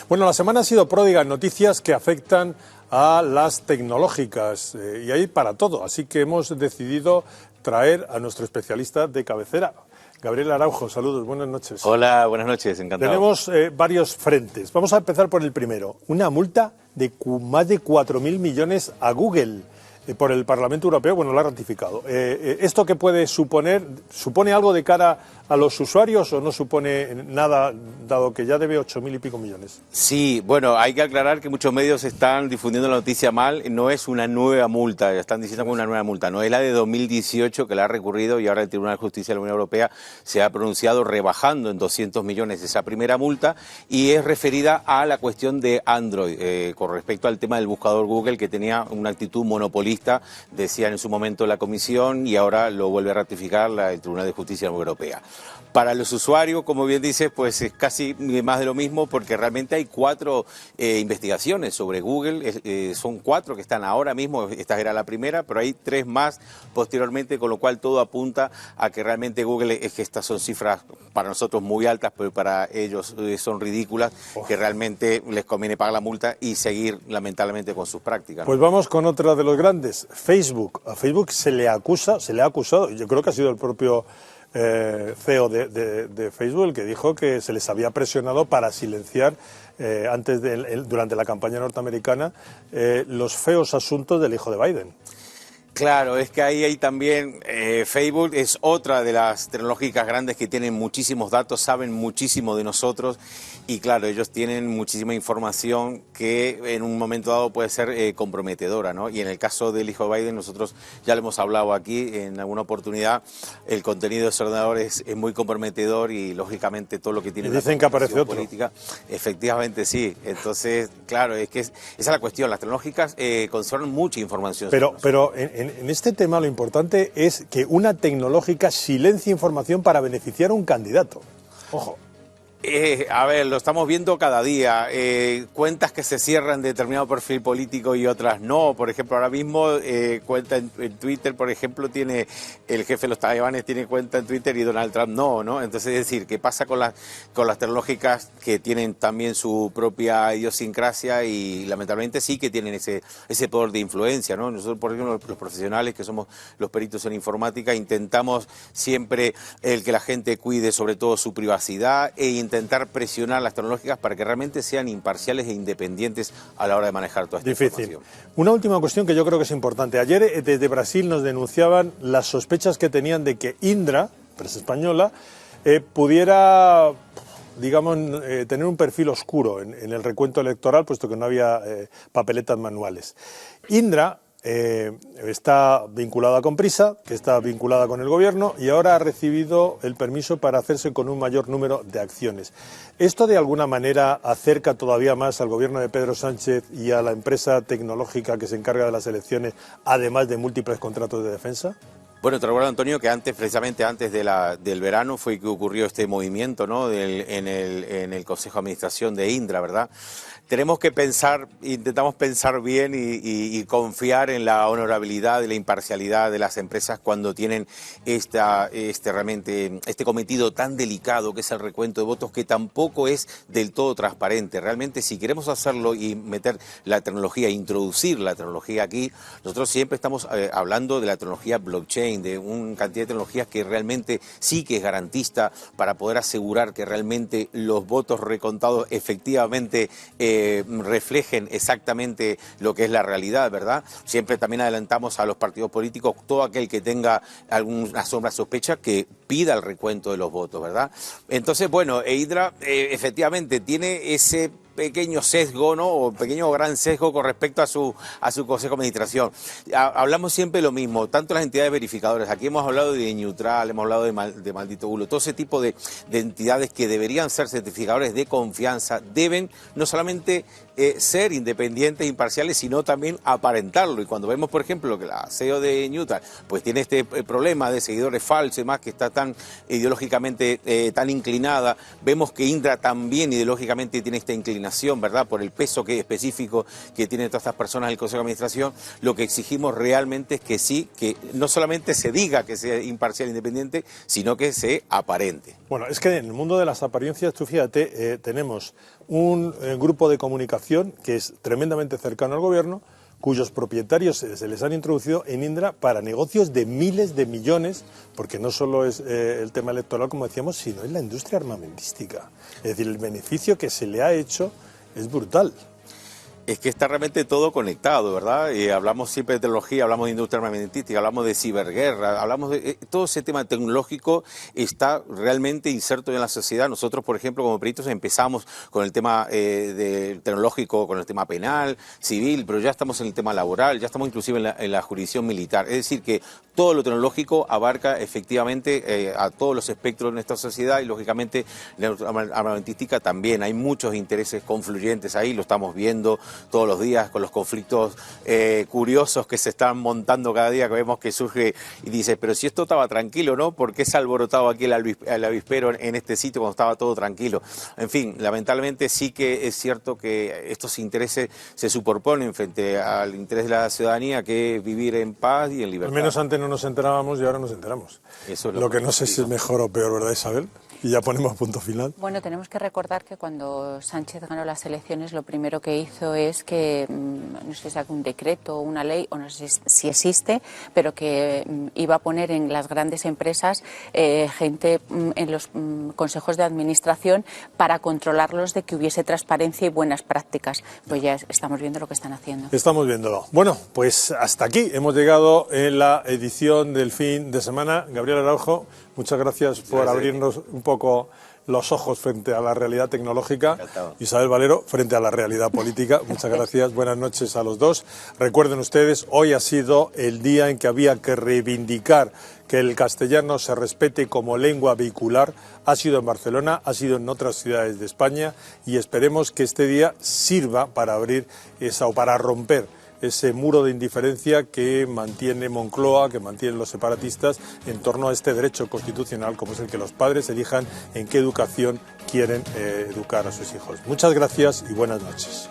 Bueno, la semana ha sido pródiga en noticias que afectan a las tecnológicas y hay para todo, así que hemos decidido traer a nuestro especialista de cabecera. Gabriel Araujo, saludos, buenas noches. Hola, buenas noches, encantado. Tenemos varios frentes. Vamos a empezar por el primero. Una multa de más de 4.000 millones a Google por el Parlamento Europeo, bueno, lo ha ratificado. ¿Esto qué puede suponer? ¿Supone algo de cara a los usuarios o no supone nada, dado que ya debe 8.000 y pico millones? Sí, bueno, hay que aclarar que muchos medios están difundiendo la noticia mal. No es una nueva multa, están diciendo que es una nueva multa. No es la de 2018 que la ha recurrido y ahora el Tribunal de Justicia de la Unión Europea se ha pronunciado rebajando en 200 millones esa primera multa y es referida a la cuestión de Android, con respecto al tema del buscador Google, que tenía una actitud monopolista, decía en su momento la Comisión, y ahora lo vuelve a ratificar el Tribunal de Justicia de la Unión Europea. Para los usuarios, como bien dices, pues es casi más de lo mismo, porque realmente hay 4 investigaciones sobre Google, son 4 que están ahora mismo, esta era la primera, pero hay 3 más posteriormente, con lo cual todo apunta a que realmente Google, es que estas son cifras para nosotros muy altas, pero para ellos son ridículas, que realmente les conviene pagar la multa y seguir lamentablemente con sus prácticas, ¿no? Pues vamos con otra de los grandes, Facebook. A Facebook se le ha acusado, yo creo que ha sido el propio CEO de Facebook, el que dijo que se les había presionado para silenciar durante la campaña norteamericana los feos asuntos del hijo de Biden. Claro, es que ahí hay también, Facebook es otra de las tecnológicas grandes que tienen muchísimos datos, saben muchísimo de nosotros y claro, ellos tienen muchísima información que en un momento dado puede ser comprometedora, ¿no? Y en el caso del hijo de Biden, nosotros ya lo hemos hablado aquí en alguna oportunidad, el contenido de ese ordenador es muy comprometedor y lógicamente todo lo que tiene dicen que aparece otro. Política, efectivamente sí, entonces claro, es que esa es la cuestión, las tecnológicas conservan mucha información. Pero en este tema lo importante es que una tecnológica silencia información para beneficiar a un candidato. Ojo. A ver, lo estamos viendo cada día, cuentas que se cierran de determinado perfil político y otras no. Por ejemplo, ahora mismo cuenta en Twitter, por ejemplo, tiene el jefe de los talibanes tiene cuenta en Twitter y Donald Trump no. Entonces, es decir, ¿qué pasa con las tecnológicas que tienen también su propia idiosincrasia y lamentablemente sí que tienen ese poder de influencia, ¿no? Nosotros, por ejemplo, los profesionales que somos los peritos en informática, intentamos siempre que la gente cuide sobre todo su privacidad intentar presionar las tecnológicas para que realmente sean imparciales e independientes a la hora de manejar toda esta información. Una última cuestión que yo creo que es importante. Ayer desde Brasil nos denunciaban las sospechas que tenían de que Indra, empresa española, pudiera, digamos, tener un perfil oscuro en el recuento electoral, puesto que no había papeletas manuales. Indra está vinculada con Prisa, que está vinculada con el gobierno y ahora ha recibido el permiso para hacerse con un mayor número de acciones. ¿Esto de alguna manera acerca todavía más al gobierno de Pedro Sánchez y a la empresa tecnológica que se encarga de las elecciones, además de múltiples contratos de defensa? Bueno, te recuerdo, Antonio, que precisamente antes del verano fue que ocurrió este movimiento, ¿no? En el Consejo de Administración de Indra, ¿verdad? Tenemos que intentamos pensar bien y confiar en la honorabilidad y la imparcialidad de las empresas cuando tienen realmente este cometido tan delicado que es el recuento de votos, que tampoco es del todo transparente. Realmente, si queremos hacerlo y meter la tecnología, introducir la tecnología aquí, nosotros siempre estamos hablando de la tecnología blockchain, de una cantidad de tecnologías que realmente sí que es garantista para poder asegurar que realmente los votos recontados efectivamente reflejen exactamente lo que es la realidad, ¿verdad? Siempre también adelantamos a los partidos políticos, todo aquel que tenga alguna sombra de sospecha, que pida el recuento de los votos, ¿verdad? Entonces, bueno, Indra efectivamente tiene ese pequeño sesgo, ¿no? O pequeño o gran sesgo con respecto a su Consejo de Administración. Hablamos siempre lo mismo, tanto las entidades verificadoras, aquí hemos hablado de Neutral, hemos hablado de Maldito Bulo, todo ese tipo de entidades que deberían ser certificadores de confianza, deben no solamente ser independientes e imparciales, sino también aparentarlo. Y cuando vemos, por ejemplo, que la CEO de Neutral pues tiene este problema de seguidores falsos y más, que está tan ideológicamente tan inclinada, vemos que Indra también ideológicamente tiene esta inclinación designación, ¿verdad? Por el peso específico que tienen todas estas personas del Consejo de Administración, lo que exigimos realmente es que sí, que no solamente se diga que sea imparcial e independiente, sino que se aparente. Bueno, es que en el mundo de las apariencias, tú fíjate, tenemos un grupo de comunicación que es tremendamente cercano al gobierno, cuyos propietarios se les han introducido en Indra para negocios de miles de millones, porque no solo es el tema electoral, como decíamos, sino es la industria armamentística. Es decir, el beneficio que se le ha hecho es brutal. Es que está realmente todo conectado, ¿verdad? Hablamos siempre de tecnología, hablamos de industria armamentística, hablamos de ciberguerra, hablamos de... todo ese tema tecnológico está realmente inserto en la sociedad. Nosotros, por ejemplo, como peritos empezamos con el tema tecnológico, con el tema penal, civil, pero ya estamos en el tema laboral, ya estamos inclusive en la jurisdicción militar. Es decir, que todo lo tecnológico abarca efectivamente a todos los espectros de nuestra sociedad y, lógicamente, la armamentística también. Hay muchos intereses confluyentes ahí, lo estamos viendo todos los días con los conflictos curiosos que se están montando cada día, que vemos que surge y dice, pero si esto estaba tranquilo, ¿no? ¿Por qué se ha alborotado aquí el avispero en este sitio cuando estaba todo tranquilo? En fin, lamentablemente sí que es cierto que estos intereses se superponen frente al interés de la ciudadanía, que es vivir en paz y en libertad. Al menos antes no nos enterábamos y ahora nos enteramos. Eso es lo que no sé si es mejor o peor, ¿verdad, Isabel? Y ya ponemos punto final. Bueno, tenemos que recordar que cuando Sánchez ganó las elecciones, lo primero que hizo es que, no sé si saca un decreto o una ley, o no sé si existe, pero que iba a poner en las grandes empresas gente en los consejos de administración para controlarlos, de que hubiese transparencia y buenas prácticas. Pues ya estamos viendo lo que están haciendo. Estamos viéndolo. Bueno, pues hasta aquí hemos llegado en la edición del fin de semana. Gabriel Araujo, muchas gracias por abrirnos un poco los ojos frente a la realidad tecnológica. Encantado. Isabel Valero, frente a la realidad política. Muchas gracias. Buenas noches a los dos. Recuerden ustedes, hoy ha sido el día en que había que reivindicar que el castellano se respete como lengua vehicular. Ha sido en Barcelona, ha sido en otras ciudades de España, y esperemos que este día sirva para abrir esa, o para romper ese muro de indiferencia que mantiene Moncloa, que mantienen los separatistas en torno a este derecho constitucional, como es el que los padres elijan en qué educación quieren educar a sus hijos. Muchas gracias y buenas noches.